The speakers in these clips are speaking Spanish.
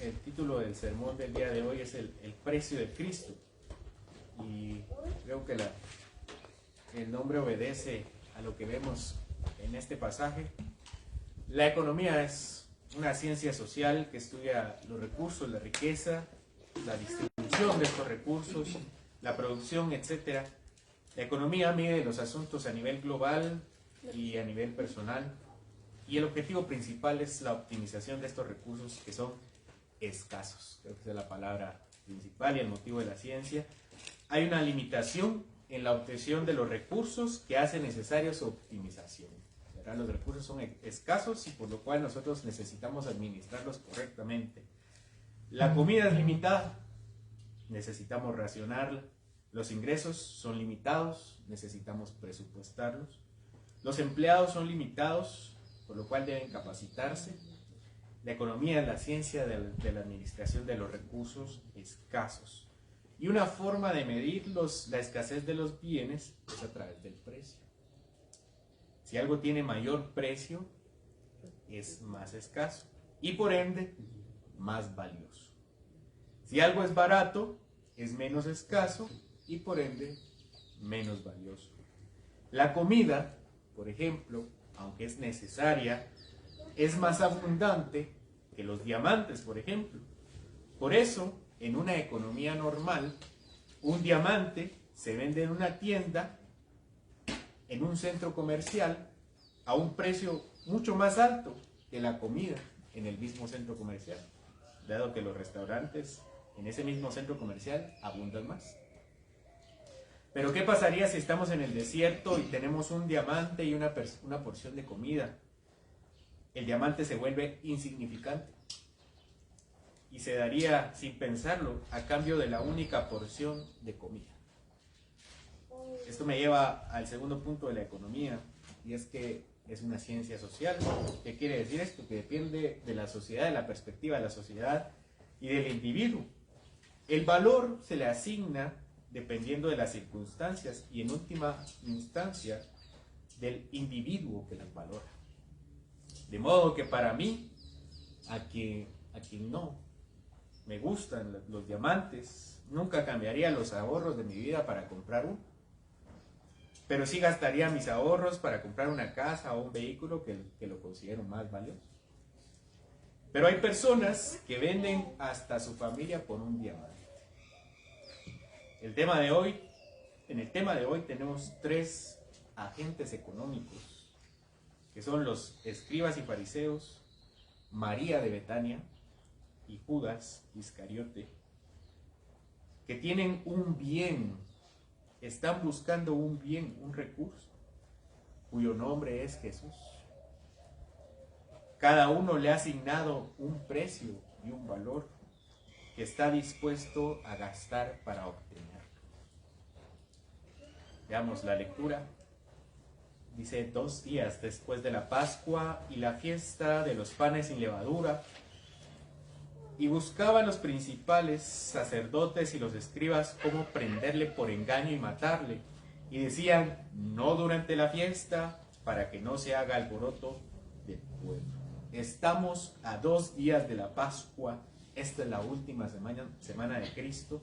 el título del sermón del día de hoy es el precio de Cristo. Y creo que el nombre obedece a lo que vemos en este pasaje. La economía es una ciencia social que estudia los recursos, la riqueza, la distribución de estos recursos, la producción, etc. La economía mide los asuntos a nivel global y a nivel personal, y el objetivo principal es la optimización de estos recursos que son escasos. Creo que esa es la palabra principal y el motivo de la ciencia. Hay una limitación en la obtención de los recursos que hace necesaria su optimización. ¿Verdad? Los recursos son escasos y por lo cual nosotros necesitamos administrarlos correctamente. La comida es limitada, necesitamos racionarla. Los ingresos son limitados, necesitamos presupuestarlos. Los empleados son limitados, por lo cual deben capacitarse. La economía es la ciencia de la administración de los recursos escasos. Y una forma de medir la escasez de los bienes es a través del precio. Si algo tiene mayor precio, es más escaso y por ende más valioso. Si algo es barato, es menos escaso y por ende menos valioso. La comida, por ejemplo, aunque es necesaria, es más abundante que los diamantes, por ejemplo. Por eso, en una economía normal, un diamante se vende en una tienda, en un centro comercial, a un precio mucho más alto que la comida en el mismo centro comercial, dado que los restaurantes en ese mismo centro comercial abundan más. Pero ¿qué pasaría si estamos en el desierto y tenemos un diamante y una porción de comida? El diamante se vuelve insignificante y se daría, sin pensarlo, a cambio de la única porción de comida. Esto me lleva al segundo punto de la economía, y es que es una ciencia social. ¿Qué quiere decir esto? Que depende de la sociedad, de la perspectiva de la sociedad y del individuo. El valor se le asigna dependiendo de las circunstancias y en última instancia del individuo que las valora. De modo que para mí, a quien no me gustan los diamantes, nunca cambiaría los ahorros de mi vida para comprar uno. Pero sí gastaría mis ahorros para comprar una casa o un vehículo que lo considero más valioso. Pero hay personas que venden hasta su familia por un diamante. En el tema de hoy tenemos tres agentes económicos, que son los escribas y fariseos, María de Betania y Judas Iscariote, que tienen un bien, están buscando un bien, un recurso, cuyo nombre es Jesús. Cada uno le ha asignado un precio y un valor que está dispuesto a gastar para obtenerlo. Veamos la lectura. Dice: 2 días después de la Pascua y la fiesta de los panes sin levadura, y buscaban los principales sacerdotes y los escribas cómo prenderle por engaño y matarle, y decían: no durante la fiesta, para que no se haga alboroto del pueblo. Estamos a 2 días de la Pascua. Esta es la última semana de Cristo.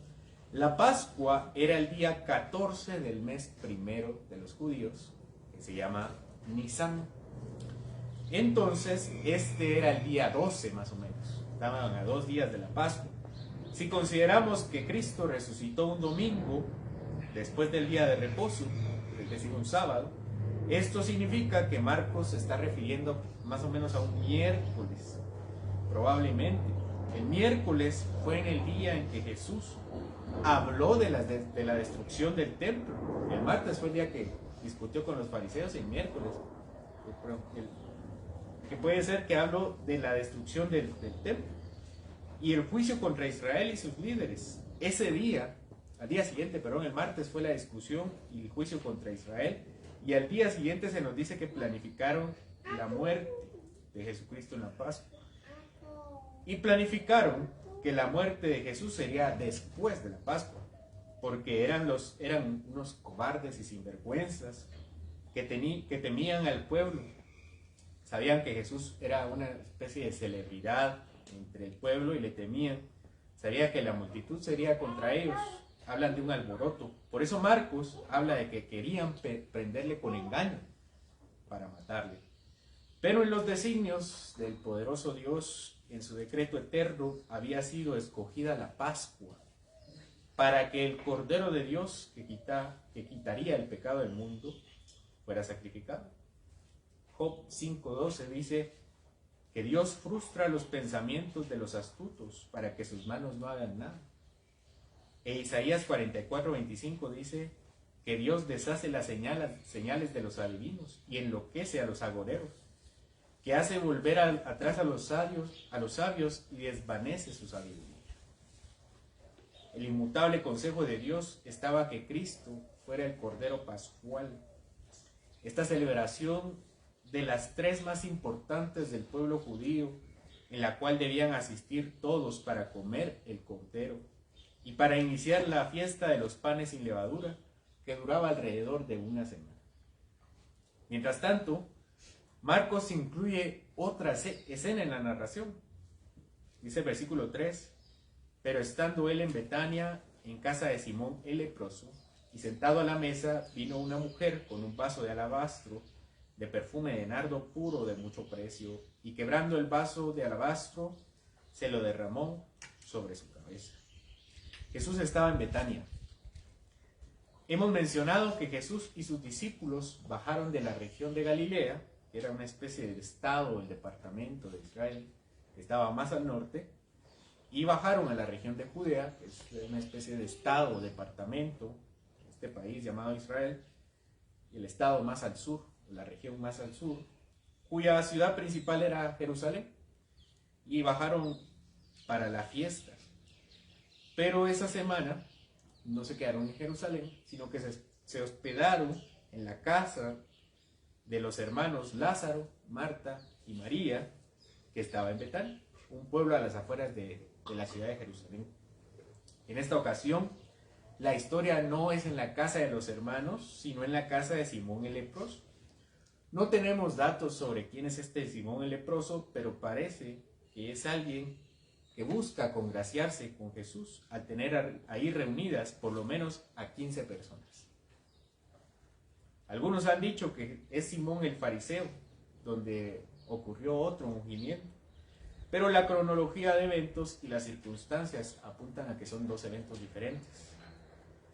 La Pascua era el día 14 del mes primero de los judíos, que se llama Nisan. Entonces, este era el día 12 más o menos. Estaban a 2 días de la Pascua. Si consideramos que Cristo resucitó un domingo, después del día de reposo, es decir, un sábado, esto significa que Marcos se está refiriendo más o menos a un miércoles, probablemente. El miércoles fue en el día en que Jesús habló de la destrucción del templo. El martes fue el día que discutió con los fariseos, el miércoles, que puede ser que habló de la destrucción del templo y el juicio contra Israel y sus líderes. Ese día, al día siguiente, el martes fue la discusión y el juicio contra Israel, y al día siguiente se nos dice que planificaron la muerte de Jesucristo en la Pascua. Y planificaron que la muerte de Jesús sería después de la Pascua, porque eran unos cobardes y sinvergüenzas que temían al pueblo. Sabían que Jesús era una especie de celebridad entre el pueblo y le temían. Sabía que la multitud sería contra ellos. Hablan de un alboroto. Por eso Marcos habla de que querían prenderle con engaño para matarle. Pero en los designios del poderoso Dios, en su decreto eterno, había sido escogida la Pascua para que el Cordero de Dios que quitaría el pecado del mundo fuera sacrificado. Job 5:12 dice que Dios frustra los pensamientos de los astutos para que sus manos no hagan nada. E Isaías 44:25 dice que Dios deshace las señales de los adivinos y enloquece a los agoreros, que hace volver atrás a los sabios y desvanece su sabiduría. El inmutable consejo de Dios estaba que Cristo fuera el Cordero Pascual. Esta celebración de las tres más importantes del pueblo judío, en la cual debían asistir todos para comer el Cordero y para iniciar la fiesta de los panes sin levadura, que duraba alrededor de una semana. Mientras tanto, Marcos incluye otra escena en la narración. Dice el versículo 3, pero estando él en Betania, en casa de Simón el leproso, y sentado a la mesa, vino una mujer con un vaso de alabastro, de perfume de nardo puro de mucho precio, y quebrando el vaso de alabastro, se lo derramó sobre su cabeza. Jesús estaba en Betania. Hemos mencionado que Jesús y sus discípulos bajaron de la región de Galilea, que era una especie de estado o el departamento de Israel, que estaba más al norte, y bajaron a la región de Judea, que es una especie de estado o departamento, este país llamado Israel, y el estado más al sur, la región más al sur, cuya ciudad principal era Jerusalén, y bajaron para la fiesta. Pero esa semana no se quedaron en Jerusalén, sino que se hospedaron en la casa de los hermanos Lázaro, Marta y María, que estaba en Betania, un pueblo a las afueras de la ciudad de Jerusalén. En esta ocasión, la historia no es en la casa de los hermanos, sino en la casa de Simón el leproso. No tenemos datos sobre quién es este Simón el leproso, pero parece que es alguien que busca congraciarse con Jesús al tener ahí reunidas por lo menos a 15 personas. Algunos han dicho que es Simón el fariseo, donde ocurrió otro ungimiento, pero la cronología de eventos y las circunstancias apuntan a que son dos eventos diferentes.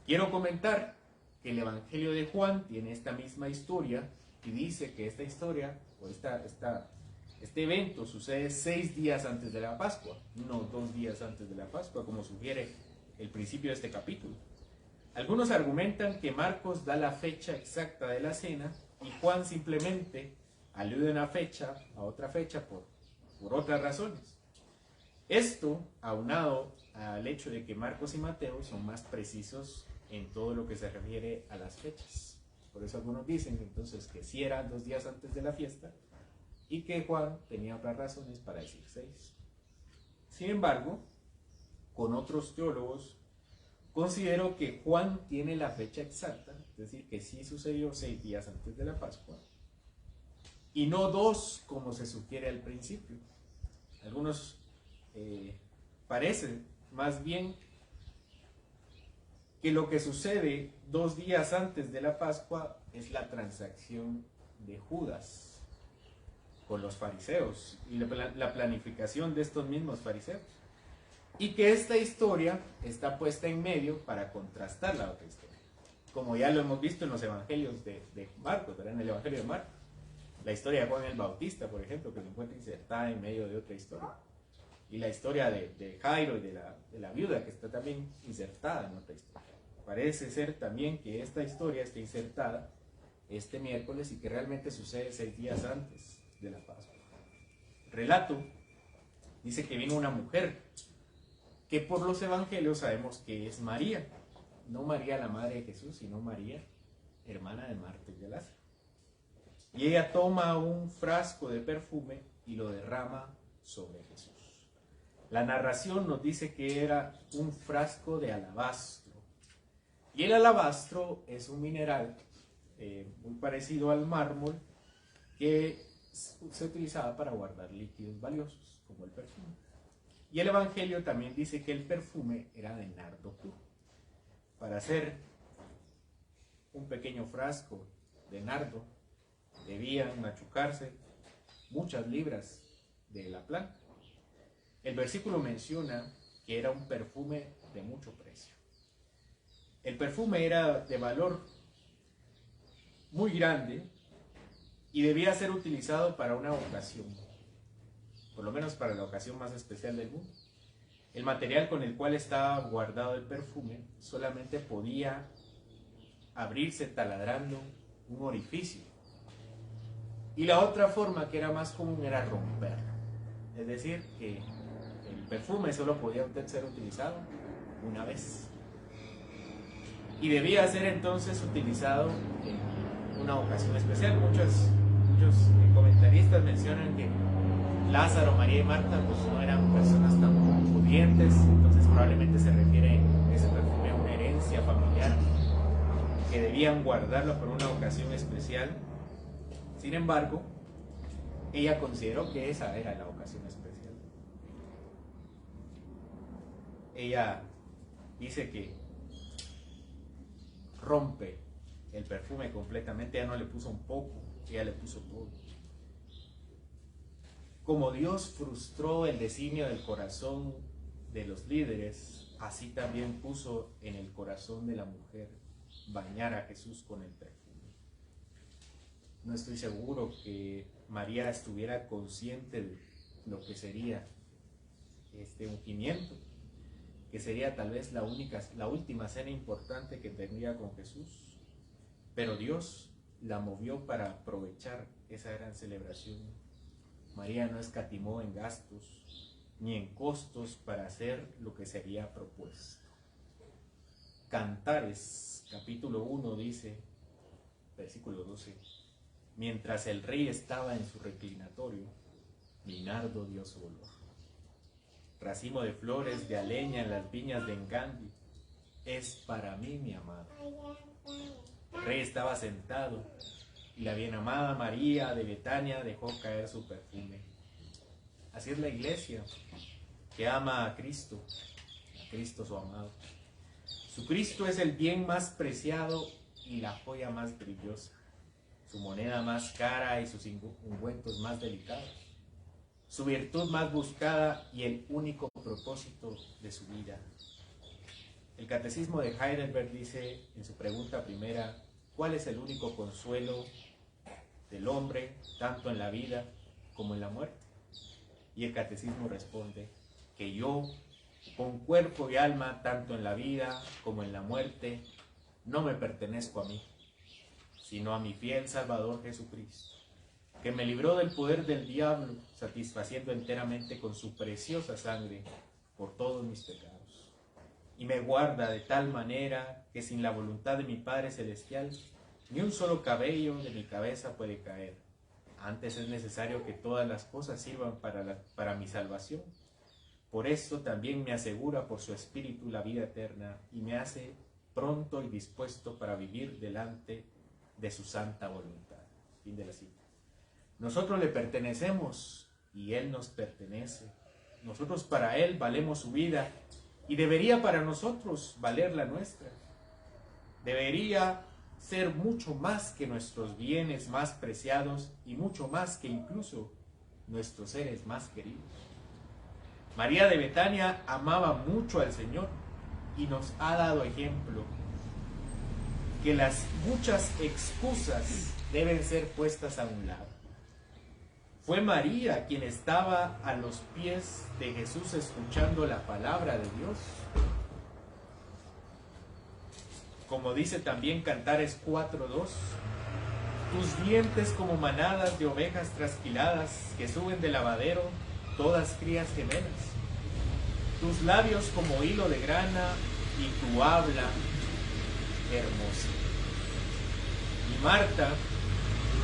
Quiero comentar que el Evangelio de Juan tiene esta misma historia y dice que esta historia, o este evento sucede 6 días antes de la Pascua, no 2 días antes de la Pascua, como sugiere el principio de este capítulo. Algunos argumentan que Marcos da la fecha exacta de la cena y Juan simplemente alude a otra fecha por otras razones. Esto aunado al hecho de que Marcos y Mateo son más precisos en todo lo que se refiere a las fechas. Por eso algunos dicen entonces que sí eran 2 días antes de la fiesta y que Juan tenía otras razones para decir 6. Sin embargo, con otros teólogos, considero que Juan tiene la fecha exacta, es decir, que sí sucedió 6 días antes de la Pascua, y no 2 como se sugiere al principio. Algunos parecen más bien que lo que sucede 2 días antes de la Pascua es la transacción de Judas con los fariseos y la planificación de estos mismos fariseos, y que esta historia está puesta en medio para contrastar la otra historia, como ya lo hemos visto en los evangelios de Marcos, ¿verdad? En el evangelio de Marcos, la historia de Juan el Bautista, por ejemplo, que se encuentra insertada en medio de otra historia, y la historia de Jairo y de la viuda, que está también insertada en otra historia. Parece ser también que esta historia está insertada este miércoles y que realmente sucede 6 días antes de la Pascua. El relato dice que vino una mujer que por los evangelios sabemos que es María, no María la madre de Jesús, sino María, hermana de Marta y de Lázaro. Y ella toma un frasco de perfume y lo derrama sobre Jesús. La narración nos dice que era un frasco de alabastro. Y el alabastro es un mineral muy parecido al mármol que se utilizaba para guardar líquidos valiosos, como el perfume. Y el Evangelio también dice que el perfume era de nardo puro. Para hacer un pequeño frasco de nardo debían machucarse muchas libras de la planta. El versículo menciona que era un perfume de mucho precio. El perfume era de valor muy grande y debía ser utilizado para una ocasión, por lo menos para la ocasión más especial del mundo. El material con el cual estaba guardado el perfume solamente podía abrirse taladrando un orificio. Y la otra forma, que era más común, era romperlo. Es decir, que el perfume solo podía ser utilizado una vez. Y debía ser entonces utilizado en una ocasión especial. Muchos comentaristas mencionan que Lázaro, María y Marta pues no eran personas tan pudientes, entonces probablemente se refiere ese perfume a una herencia familiar que debían guardarlo por una ocasión especial. Sin embargo, ella consideró que esa era la ocasión especial. Ella dice que rompe el perfume completamente. Ella no le puso un poco, ella le puso todo. Como Dios frustró el designio del corazón de los líderes, así también puso en el corazón de la mujer bañar a Jesús con el perfume. No estoy seguro que María estuviera consciente de lo que sería este ungimiento, que sería tal vez la última cena importante que tendría con Jesús, pero Dios la movió para aprovechar esa gran celebración. María no escatimó en gastos ni en costos para hacer lo que se había propuesto. Cantares, capítulo 1, dice, versículo 12: mientras el rey estaba en su reclinatorio, mi nardo dio su olor. Racimo de flores de aleña en las viñas de Engandi es para mí mi amado. El rey estaba sentado y la bien amada María de Betania dejó caer su perfume. Así es la iglesia, que ama a Cristo su amado. Su Cristo es el bien más preciado y la joya más brillosa, su moneda más cara y sus ungüentos más delicados, su virtud más buscada y el único propósito de su vida. El Catecismo de Heidelberg dice en su pregunta primera: ¿cuál es el único consuelo del hombre, tanto en la vida como en la muerte? Y el Catecismo responde que yo, con cuerpo y alma, tanto en la vida como en la muerte, no me pertenezco a mí, sino a mi fiel Salvador Jesucristo, que me libró del poder del diablo, satisfaciendo enteramente con su preciosa sangre por todos mis pecados, y me guarda de tal manera que sin la voluntad de mi Padre Celestial, ni un solo cabello de mi cabeza puede caer. Antes es necesario que todas las cosas sirvan para mi salvación. Por esto también me asegura por su Espíritu la vida eterna y me hace pronto y dispuesto para vivir delante de su santa voluntad. Fin de la cita. Nosotros le pertenecemos y Él nos pertenece. Nosotros para Él valemos su vida y debería para nosotros valer la nuestra. Debería ser mucho más que nuestros bienes más preciados y mucho más que incluso nuestros seres más queridos. María de Betania amaba mucho al Señor y nos ha dado ejemplo que las muchas excusas deben ser puestas a un lado. Fue María quien estaba a los pies de Jesús escuchando la palabra de Dios. Como dice también Cantares 4:2, tus dientes como manadas de ovejas trasquiladas que suben del lavadero, todas crías gemelas. Tus labios como hilo de grana y tu habla hermosa. Y Marta,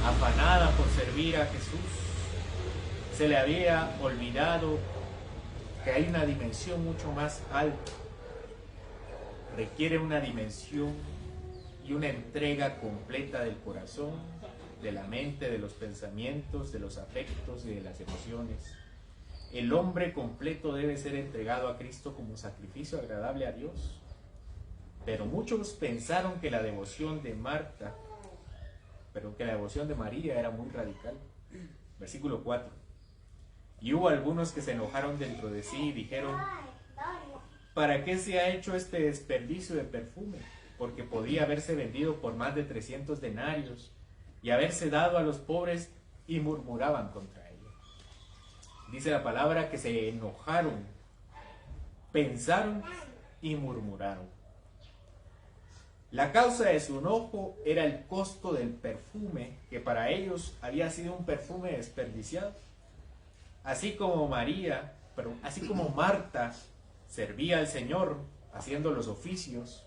afanada por servir a Jesús, se le había olvidado que hay una dimensión mucho más alta. Requiere una dimensión y una entrega completa del corazón, de la mente, de los pensamientos, de los afectos y de las emociones. el hombre completo debe ser entregado a Cristo como sacrificio agradable a Dios. Pero muchos pensaron que la devoción de Marta, pero que la devoción de María era muy radical. Versículo 4. Y hubo algunos que se enojaron dentro de sí y dijeron: ¿para qué se ha hecho este desperdicio de perfume? Porque podía haberse vendido por más de 300 denarios y haberse dado a los pobres, y murmuraban contra ella. Dice la palabra que se enojaron, pensaron y murmuraron. La causa de su enojo era el costo del perfume, que para ellos había sido un perfume desperdiciado. Así como Marta servía al Señor haciendo los oficios,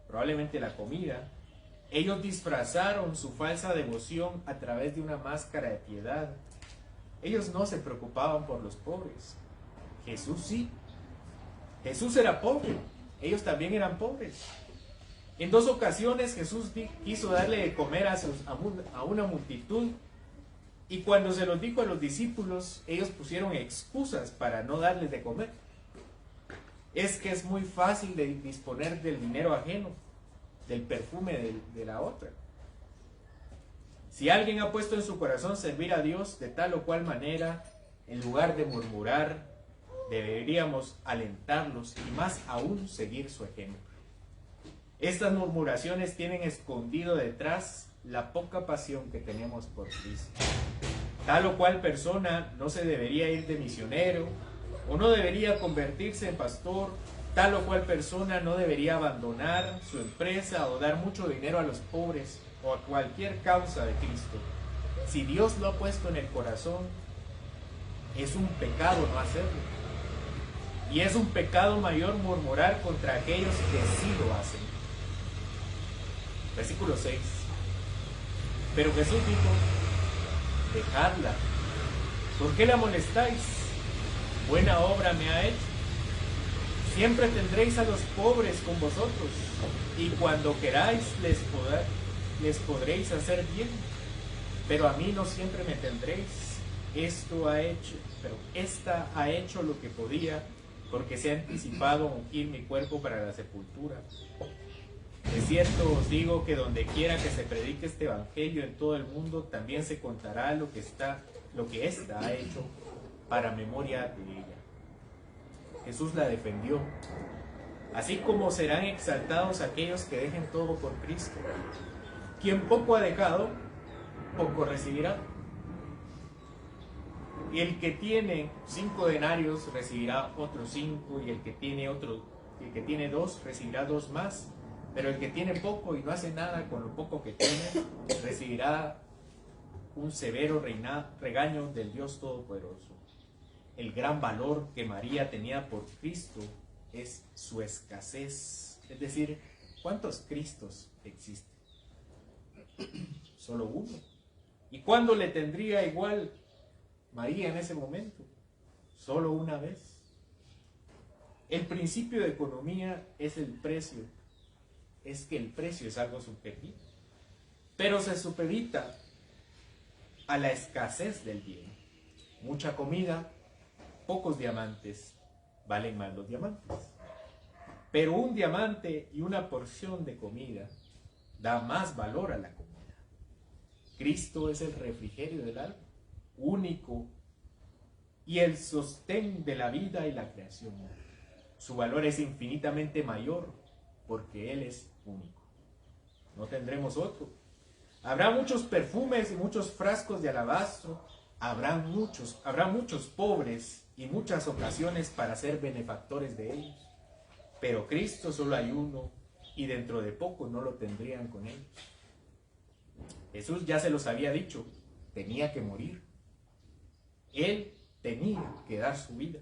probablemente la comida, ellos disfrazaron su falsa devoción a través de una máscara de piedad. Ellos no se preocupaban por los pobres. Jesús sí. Jesús era pobre. Ellos también eran pobres. En 2 ocasiones Jesús quiso darle de comer a una multitud, y cuando se los dijo a los discípulos, ellos pusieron excusas para no darles de comer. Es que es muy fácil de disponer del dinero ajeno, del perfume de la otra. Si alguien ha puesto en su corazón servir a Dios de tal o cual manera, en lugar de murmurar, deberíamos alentarlos y más aún seguir su ejemplo. Estas murmuraciones tienen escondido detrás la poca pasión que tenemos por Cristo. Tal o cual persona no se debería ir de misionero, o no debería convertirse en pastor. Tal o cual persona no debería abandonar su empresa o dar mucho dinero a los pobres o a cualquier causa de Cristo. Si Dios lo ha puesto en el corazón, es un pecado no hacerlo. Y es un pecado mayor murmurar contra aquellos que sí lo hacen. Versículo 6. Pero Jesús dijo: dejadla. ¿Por qué la molestáis? Buena obra me ha hecho. Siempre tendréis a los pobres con vosotros, y cuando queráis les podréis hacer bien, pero a mí no siempre me tendréis. Esta ha hecho lo que podía, porque se ha anticipado a ungir mi cuerpo para la sepultura. De cierto os digo que donde quiera que se predique este evangelio en todo el mundo, también se contará lo que ésta ha hecho, para memoria de ella. Jesús la defendió. Así como serán exaltados aquellos que dejen todo por Cristo. Quien poco ha dejado, poco recibirá. Y el que tiene 5 denarios recibirá otros 5, y el que tiene 2 recibirá 2 más. Pero el que tiene poco y no hace nada con lo poco que tiene, recibirá un severo regaño del Dios Todopoderoso. El gran valor que María tenía por Cristo es su escasez. Es decir, ¿cuántos Cristos existen? Solo uno. ¿Y cuándo le tendría igual María en ese momento? Solo una vez. El principio de economía es el precio. Es que el precio es algo subjetivo. Pero se supedita a la escasez del bien. Mucha comida, pocos diamantes, valen más los diamantes. Pero un diamante y una porción de comida da más valor a la comida. Cristo es el refrigerio del alma, único, y el sostén de la vida y la creación. Su valor es infinitamente mayor porque Él es único. No tendremos otro. Habrá muchos perfumes y muchos frascos de alabastro. Habrá muchos pobres y muchas ocasiones para ser benefactores de ellos. Pero Cristo solo hay uno, y dentro de poco no lo tendrían con ellos. Jesús ya se los había dicho, tenía que morir. Él tenía que dar su vida.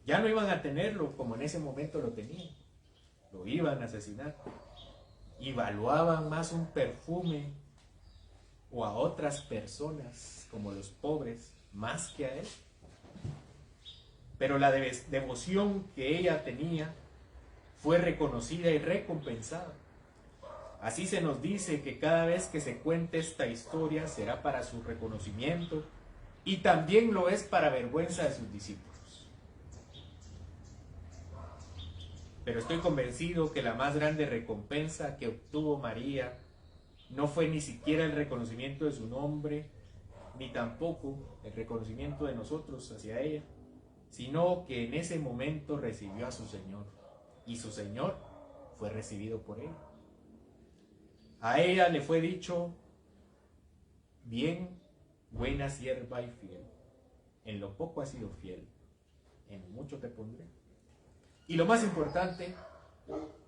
Ya no iban a tenerlo como en ese momento lo tenían. Lo iban a asesinar. Y valuaban más un perfume o a otras personas como los pobres más que a Él. Pero la devoción que ella tenía fue reconocida y recompensada. Así se nos dice que cada vez que se cuente esta historia será para su reconocimiento y también lo es para vergüenza de sus discípulos. Pero estoy convencido que la más grande recompensa que obtuvo María no fue ni siquiera el reconocimiento de su nombre, ni tampoco el reconocimiento de nosotros hacia ella, sino que en ese momento recibió a su Señor, y su Señor fue recibido por él. A ella le fue dicho: bien, buena sierva y fiel, en lo poco has sido fiel, en lo mucho te pondré. Y lo más importante,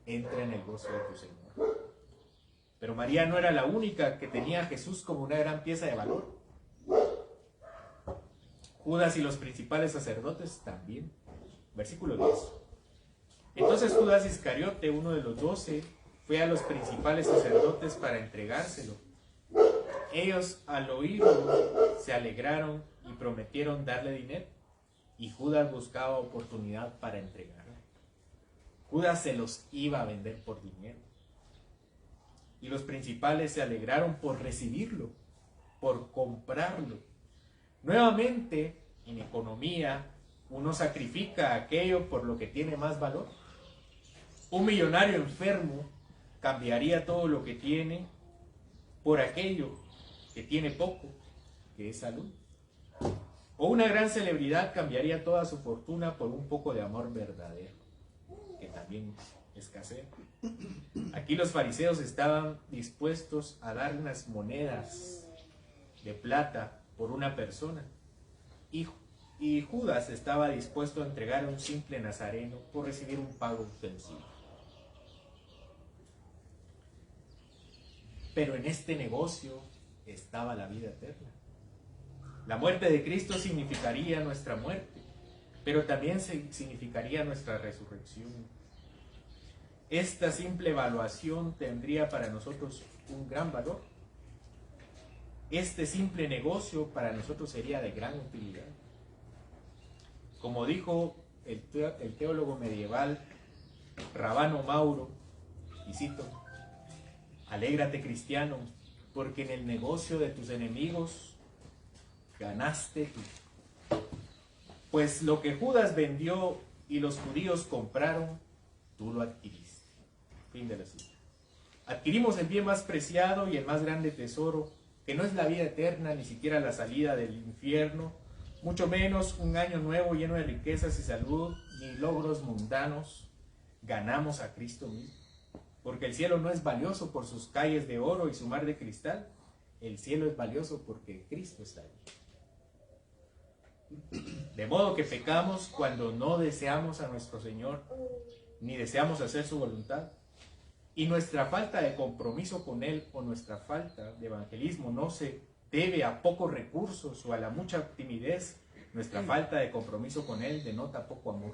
entra en el gozo de tu Señor. Pero María no era la única que tenía a Jesús como una gran pieza de valor. Judas y los principales sacerdotes también. Versículo 10. Entonces Judas Iscariote, uno de los 12, fue a los principales sacerdotes para entregárselo. Ellos, al oírlo, se alegraron y prometieron darle dinero, y Judas buscaba oportunidad para entregarlo. Judas se los iba a vender por dinero. Y los principales se alegraron por recibirlo, por comprarlo. Nuevamente, en economía, uno sacrifica aquello por lo que tiene más valor. Un millonario enfermo cambiaría todo lo que tiene por aquello que tiene poco, que es salud. O una gran celebridad cambiaría toda su fortuna por un poco de amor verdadero, que también escasea. Aquí los fariseos estaban dispuestos a dar unas monedas de plata por una persona, y Judas estaba dispuesto a entregar a un simple nazareno por recibir un pago sencillo. Pero en este negocio estaba la vida eterna. La muerte de Cristo significaría nuestra muerte, pero también significaría nuestra resurrección. Esta simple evaluación tendría para nosotros un gran valor. Este simple negocio para nosotros sería de gran utilidad. Como dijo el teólogo medieval Rabano Mauro, y cito: alégrate, cristiano, porque en el negocio de tus enemigos ganaste tú. Pues lo que Judas vendió y los judíos compraron, tú lo adquiriste. Fin de la cita. Adquirimos el bien más preciado y el más grande tesoro, que no es la vida eterna, ni siquiera la salida del infierno, mucho menos un año nuevo lleno de riquezas y salud, ni logros mundanos. Ganamos a Cristo mismo. Porque el cielo no es valioso por sus calles de oro y su mar de cristal. El cielo es valioso porque Cristo está allí. De modo que pecamos cuando no deseamos a nuestro Señor, ni deseamos hacer su voluntad. Y nuestra falta de compromiso con Él o nuestra falta de evangelismo no se debe a pocos recursos o a la mucha timidez. Nuestra falta de compromiso con Él denota poco amor.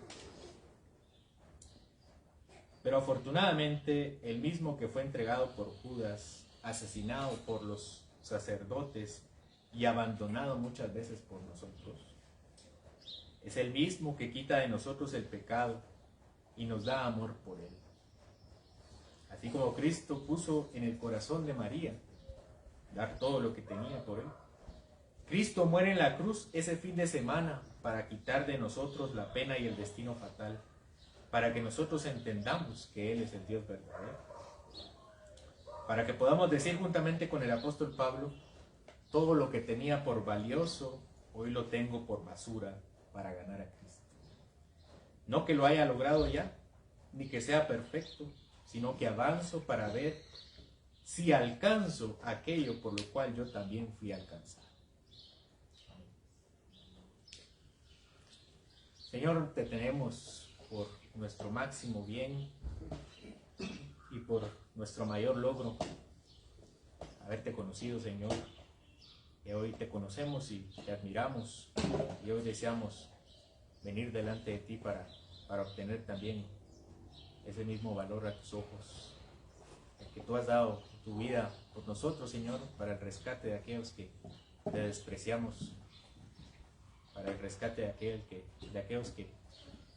Pero afortunadamente, el mismo que fue entregado por Judas, asesinado por los sacerdotes y abandonado muchas veces por nosotros, es el mismo que quita de nosotros el pecado y nos da amor por Él. Así como Cristo puso en el corazón de María dar todo lo que tenía por Él, Cristo muere en la cruz ese fin de semana para quitar de nosotros la pena y el destino fatal, para que nosotros entendamos que Él es el Dios verdadero, para que podamos decir juntamente con el apóstol Pablo: todo lo que tenía por valioso, hoy lo tengo por basura para ganar a Cristo. No que lo haya logrado ya, ni que sea perfecto, sino que avanzo para ver si alcanzo aquello por lo cual yo también fui alcanzado. Señor, te tenemos por nuestro máximo bien y por nuestro mayor logro, haberte conocido, Señor. Que hoy te conocemos y te admiramos, y hoy deseamos venir delante de ti para obtener también ese mismo valor a tus ojos, el que tú has dado tu vida por nosotros, Señor, para el rescate de aquellos que te despreciamos, para el rescate de aquellos que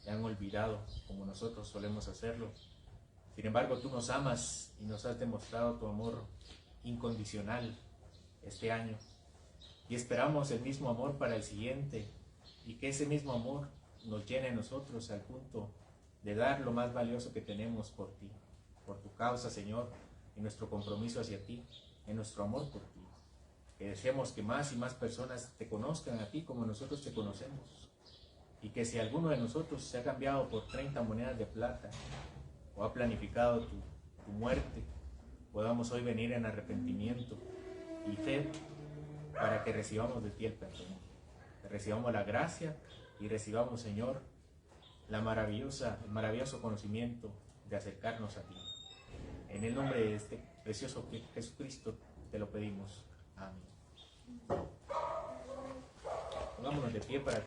te han olvidado como nosotros solemos hacerlo. Sin embargo, tú nos amas y nos has demostrado tu amor incondicional este año. y esperamos el mismo amor para el siguiente, y que ese mismo amor nos llene a nosotros al punto de dar lo más valioso que tenemos por ti, por tu causa, Señor, en nuestro compromiso hacia ti, en nuestro amor por ti. Que deseemos que más y más personas te conozcan a ti como nosotros te conocemos, y que si alguno de nosotros se ha cambiado por 30 monedas de plata o ha planificado tu muerte, podamos hoy venir en arrepentimiento y fe para que recibamos de ti el perdón, que recibamos la gracia y recibamos, Señor, el maravilloso conocimiento de acercarnos a ti. En el nombre de este precioso Jesucristo te lo pedimos. Amén. Pongámonos de pie para